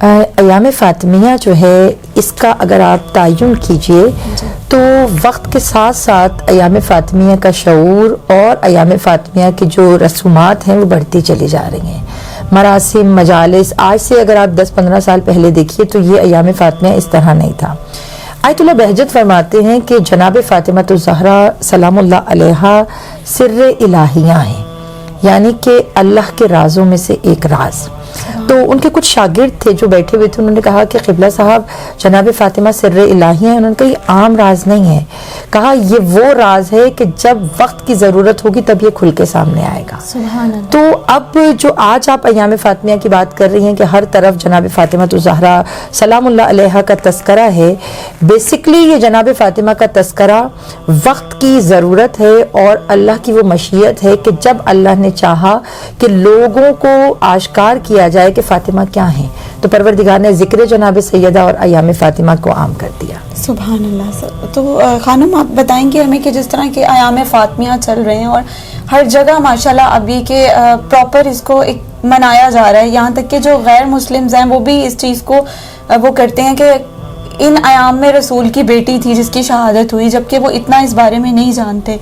ایام فاطمیہ جو ہے اس کا اگر آپ تعین کیجئے تو وقت کے ساتھ ساتھ ایام فاطمیہ کا شعور اور ایام فاطمیہ کی جو رسومات ہیں وہ بڑھتی چلی جا رہی ہیں. مراسم، مجالس، آج سے اگر آپ 10-15 سال پہلے دیکھیے تو یہ ایام فاطمیہ اس طرح نہیں تھا. آیت اللہ بہجت فرماتے ہیں کہ جناب فاطمہ الزہرا سلام اللہ علیہا سر الہیہ ہیں، یعنی کہ اللہ کے رازوں میں سے ایک راز. تو ان کے کچھ شاگرد تھے جو بیٹھے ہوئے تھے، انہوں نے کہا کہ قبلہ صاحب جناب فاطمہ سر الہیہ ہیں. انہوں نے کہا یہ عام راز نہیں ہے، کہا یہ وہ راز ہے کہ جب وقت کی ضرورت ہوگی تب یہ کھل کے سامنے آئے گا. سبحان اللہ. تو اب جو آج آپ ایام فاطمیہ کی بات کر رہی ہیں کہ ہر طرف جناب فاطمہ الزہرا سلام اللہ علیہا کا تذکرہ ہے، بیسکلی یہ جناب فاطمہ کا تذکرہ وقت کی ضرورت ہے اور اللہ کی وہ مشیت ہے کہ جب اللہ نے چاہا کہ لوگوں کو آشکار کیا جائے کہ فاطمہ کیا ہیں تو پروردگار نے ذکر جناب سیدہ اور ایام فاطمہ کو عام کر دیا. سبحان اللہ. تو خانم آپ بتائیں گے ہمیں کہ جس طرح کے ایام فاطمیہ چل رہے ہیں اور ہر جگہ ماشاءاللہ ابھی کے پراپر اس کو ایک منایا جا رہا ہے، یہاں تک کہ جو غیر مسلمز ہیں وہ بھی اس چیز کو وہ کرتے ہیں کہ ان ایام میں رسول کی بیٹی تھی جس کی شہادت ہوئی، جبکہ وہ اتنا اس بارے میں نہیں جانتے.